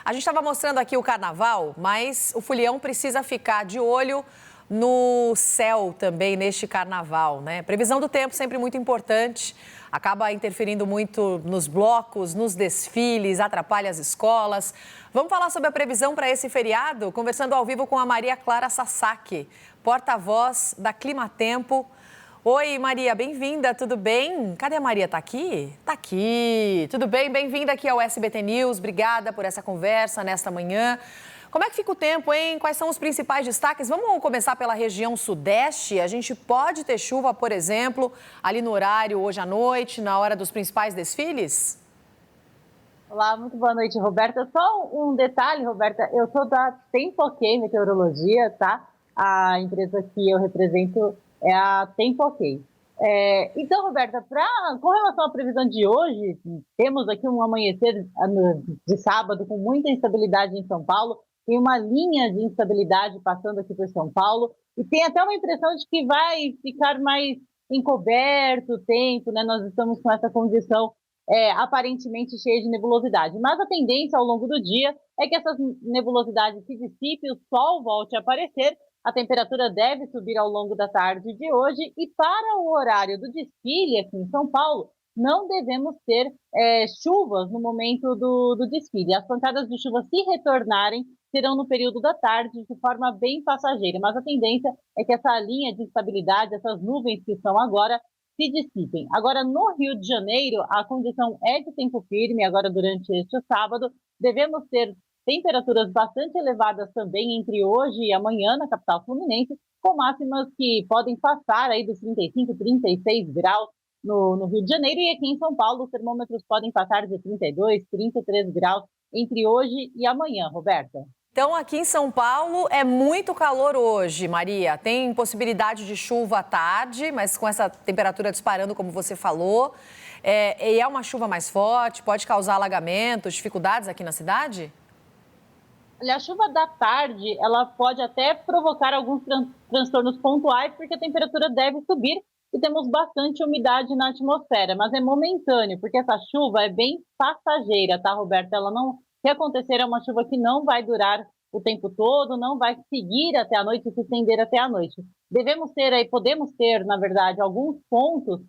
A gente estava mostrando aqui o carnaval, mas o Fulião precisa ficar de olho no céu também neste carnaval, né? Previsão do tempo sempre muito importante, acaba interferindo muito nos blocos, nos desfiles, atrapalha as escolas. Vamos falar sobre a previsão para esse feriado, conversando ao vivo com a Maria Clara Sasaki, porta-voz da Climatempo. Oi, Maria, bem-vinda, tudo bem? Cadê a Maria? Tá aqui? Tá aqui. Tudo bem? Bem-vinda aqui ao SBT News. Obrigada por essa conversa nesta manhã. Como é que fica o tempo, hein? Quais são os principais destaques? Vamos começar pela região sudeste. A gente pode ter chuva, por exemplo, ali no horário hoje à noite, na hora dos principais desfiles? Olá, muito boa noite, Roberta. Só um detalhe, Roberta, eu sou da Tempo-OK Meteorologia, tá? A empresa que eu represento é a Tempo-OK. Então, Roberta, com relação à previsão de hoje, temos aqui um amanhecer de sábado com muita instabilidade em São Paulo, tem uma linha de instabilidade passando aqui por São Paulo, e tem até uma impressão de que vai ficar mais encoberto o tempo, né? Nós estamos com essa condição aparentemente cheia de nebulosidade. Mas a tendência ao longo do dia é que essas nebulosidades se dissipem, o sol volte a aparecer, a temperatura deve subir ao longo da tarde de hoje e para o horário do desfile aqui em São Paulo, não devemos ter chuvas no momento do desfile. As pancadas de chuva, se retornarem, serão no período da tarde, de forma bem passageira. Mas a tendência é que essa linha de estabilidade, essas nuvens que estão agora, se dissipem. Agora, no Rio de Janeiro, a condição é de tempo firme, agora durante este sábado, devemos ter temperaturas bastante elevadas também entre hoje e amanhã na capital fluminense, com máximas que podem passar aí dos 35, 36 graus no Rio de Janeiro, e aqui em São Paulo os termômetros podem passar de 32, 33 graus entre hoje e amanhã, Roberta. Então, aqui em São Paulo é muito calor hoje, Maria. Tem possibilidade de chuva à tarde, mas com essa temperatura disparando, como você falou. E é uma chuva mais forte, pode causar alagamentos, dificuldades aqui na cidade? Olha, a chuva da tarde, ela pode até provocar alguns transtornos pontuais, porque a temperatura deve subir e temos bastante umidade na atmosfera, mas é momentâneo, porque essa chuva é bem passageira, tá, Roberta? Ela não, se acontecer, é uma chuva que não vai durar o tempo todo, não vai seguir até a noite, se estender até a noite. Podemos ter, na verdade, alguns pontos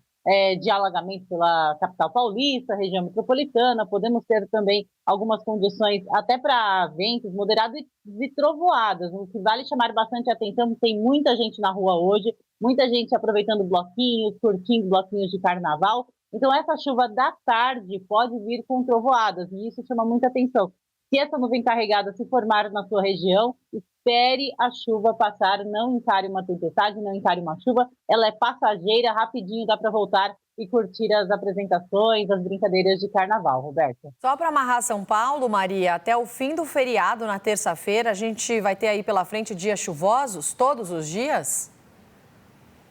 de alagamento pela capital paulista, região metropolitana, podemos ter também algumas condições até para ventos moderados e trovoadas, o que vale chamar bastante atenção, tem muita gente na rua hoje, muita gente aproveitando bloquinhos, curtindo bloquinhos de carnaval, então essa chuva da tarde pode vir com trovoadas, e isso chama muita atenção. Se essa nuvem carregada se formar na sua região, espere a chuva passar, não encare uma tempestade, não encare uma chuva, ela é passageira, rapidinho dá para voltar e curtir as apresentações, as brincadeiras de carnaval, Roberta. Só para amarrar São Paulo, Maria, até o fim do feriado, na terça-feira, a gente vai ter aí pela frente dias chuvosos, todos os dias?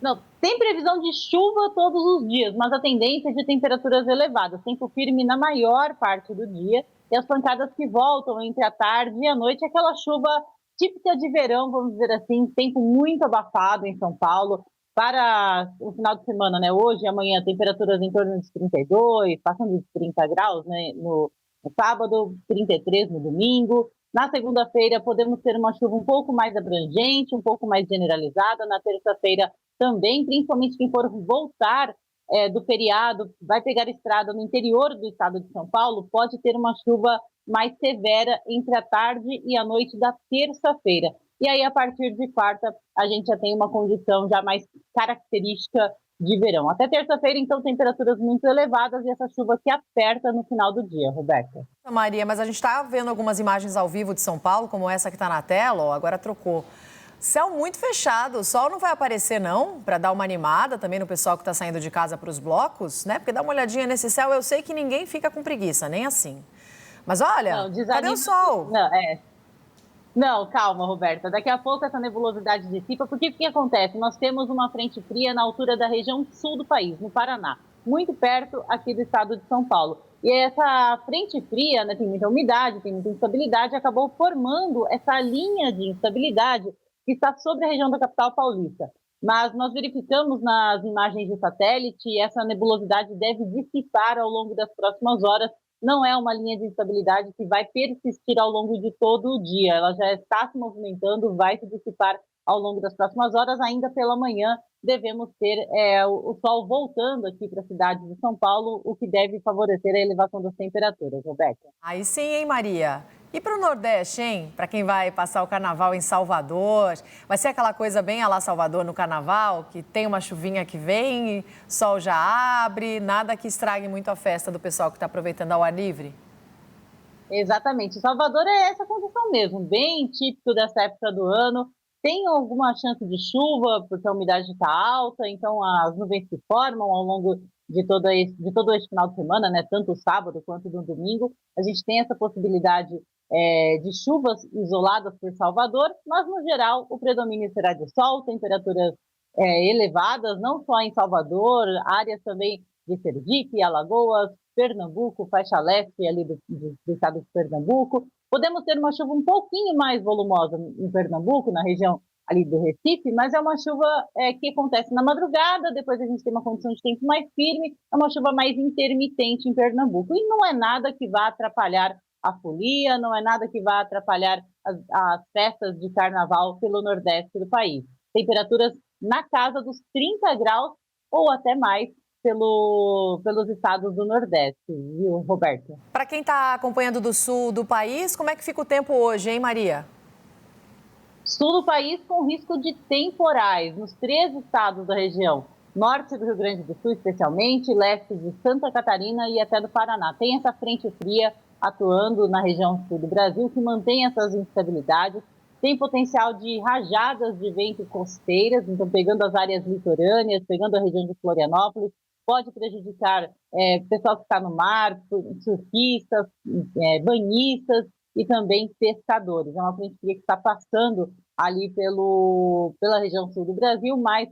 Não, tem previsão de chuva todos os dias, mas a tendência é de temperaturas elevadas, tempo firme na maior parte do dia, e as pancadas que voltam entre a tarde e a noite, aquela chuva típica de verão, vamos dizer assim, tempo muito abafado em São Paulo, para o final de semana, né? Hoje e amanhã, temperaturas em torno de 32, passando de 30 graus, né? No sábado, 33 no domingo. Na segunda-feira, podemos ter uma chuva um pouco mais abrangente, um pouco mais generalizada. Na terça-feira, também, principalmente quem for voltar do feriado, vai pegar estrada no interior do estado de São Paulo, pode ter uma chuva mais severa entre a tarde e a noite da terça-feira. E aí, a partir de quarta, a gente já tem uma condição já mais característica de verão. Até terça-feira, então, temperaturas muito elevadas e essa chuva que aperta no final do dia, Roberta. Maria, mas a gente está vendo algumas imagens ao vivo de São Paulo, como essa que está na tela, ó, agora trocou. Céu muito fechado, o sol não vai aparecer não, para dar uma animada também no pessoal que está saindo de casa para os blocos, né? Porque dá uma olhadinha nesse céu, eu sei que ninguém fica com preguiça, nem assim. Mas olha, cadê o sol? Não, calma, Roberta. Daqui a pouco essa nebulosidade dissipa, porque o que acontece? Nós temos uma frente fria na altura da região sul do país, no Paraná, muito perto aqui do estado de São Paulo. E essa frente fria, né, tem muita umidade, tem muita instabilidade, acabou formando essa linha de instabilidade que está sobre a região da capital paulista. Mas nós verificamos nas imagens de satélite e essa nebulosidade deve dissipar ao longo das próximas horas não é uma linha de instabilidade que vai persistir ao longo de todo o dia. Ela já está se movimentando, vai se dissipar ao longo das próximas horas. Ainda pela manhã, devemos ter o sol voltando aqui para a cidade de São Paulo, o que deve favorecer a elevação das temperaturas, Roberta. Aí sim, hein, Maria? E para o Nordeste, hein? Para quem vai passar o carnaval em Salvador, vai ser aquela coisa bem à la Salvador no carnaval, que tem uma chuvinha que vem, sol já abre, nada que estrague muito a festa do pessoal que está aproveitando ao ar livre? Exatamente. Salvador é essa condição mesmo, bem típico dessa época do ano. Tem alguma chance de chuva, porque a umidade está alta, então as nuvens se formam ao longo de todo esse final de semana, né? Tanto o sábado quanto no domingo. A gente tem essa possibilidade de chuvas isoladas por Salvador, mas no geral o predomínio será de sol, temperaturas elevadas, não só em Salvador, áreas também de Sergipe, Alagoas, Pernambuco, faixa leste ali do estado de Pernambuco. Podemos ter uma chuva um pouquinho mais volumosa em Pernambuco, na região ali do Recife, mas é uma chuva que acontece na madrugada, depois a gente tem uma condição de tempo mais firme, é uma chuva mais intermitente em Pernambuco. E não é nada que vá atrapalhar a folia, não é nada que vá atrapalhar as festas de carnaval pelo nordeste do país. Temperaturas na casa dos 30 graus ou até mais pelos estados do Nordeste, viu, Roberto? Para quem está acompanhando do sul do país, como é que fica o tempo hoje, hein, Maria? Sul do país com risco de temporais, nos 3 estados da região. Norte do Rio Grande do Sul, especialmente, leste de Santa Catarina e até do Paraná. Tem essa frente fria atuando na região sul do Brasil, que mantém essas instabilidades. Tem potencial de rajadas de vento costeiras, então pegando as áreas litorâneas, pegando a região de Florianópolis, pode prejudicar pessoal que está no mar, surfistas, banhistas e também pescadores. É uma frente fria que está passando ali pela região sul do Brasil, mais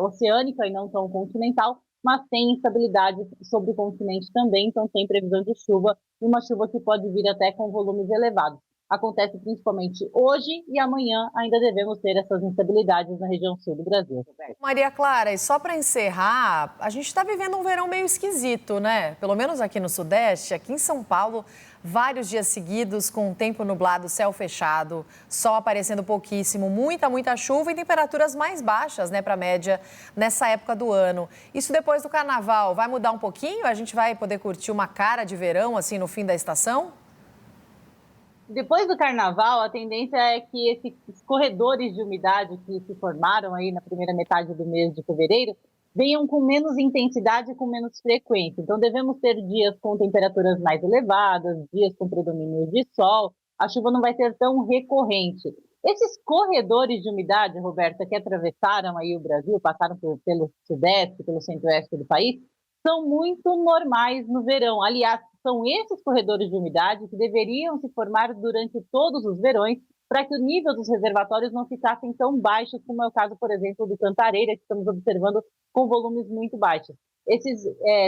oceânica e não tão continental, mas tem instabilidade sobre o continente também, então tem previsão de chuva, e uma chuva que pode vir até com volumes elevados. Acontece principalmente hoje e amanhã ainda devemos ter essas instabilidades na região sul do Brasil. Maria Clara, e só para encerrar, a gente está vivendo um verão meio esquisito, né? Pelo menos aqui no Sudeste, aqui em São Paulo, vários dias seguidos com tempo nublado, céu fechado, sol aparecendo pouquíssimo, muita chuva e temperaturas mais baixas, né, para a média nessa época do ano. Isso depois do carnaval vai mudar um pouquinho? A gente vai poder curtir uma cara de verão assim no fim da estação? Depois do carnaval, a tendência é que esses corredores de umidade que se formaram aí na primeira metade do mês de fevereiro venham com menos intensidade e com menos frequência. Então, devemos ter dias com temperaturas mais elevadas, dias com predomínio de sol. A chuva não vai ser tão recorrente. Esses corredores de umidade, Roberta, que atravessaram aí o Brasil, passaram pelo sudeste, pelo centro-oeste do país, são muito normais no verão. Aliás, são esses corredores de umidade que deveriam se formar durante todos os verões para que o nível dos reservatórios não ficassem tão baixos, como é o caso, por exemplo, do Cantareira, que estamos observando com volumes muito baixos. Esses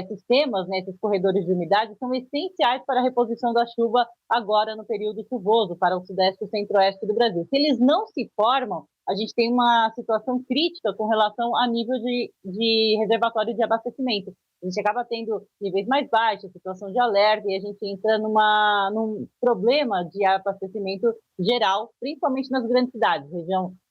sistemas, né, esses corredores de umidade, são essenciais para a reposição da chuva agora no período chuvoso, para o sudeste e o centro-oeste do Brasil. Se eles não se formam, a gente tem uma situação crítica com relação a nível de reservatório de abastecimento. A gente acaba tendo níveis mais baixos, situação de alerta, e a gente entra num problema de abastecimento geral, principalmente nas grandes cidades,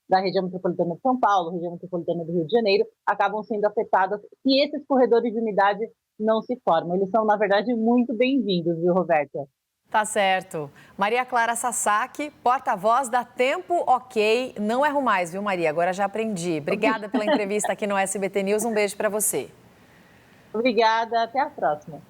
da região metropolitana de São Paulo, região metropolitana do Rio de Janeiro, acabam sendo afetadas e esses corredores de umidade não se formam. Eles são, na verdade, muito bem-vindos, viu, Roberta? Tá certo. Maria Clara Sasaki, porta-voz da Tempo Ok. Não erro mais, viu, Maria? Agora já aprendi. Obrigada pela entrevista aqui no SBT News. Um beijo para você. Obrigada, até a próxima.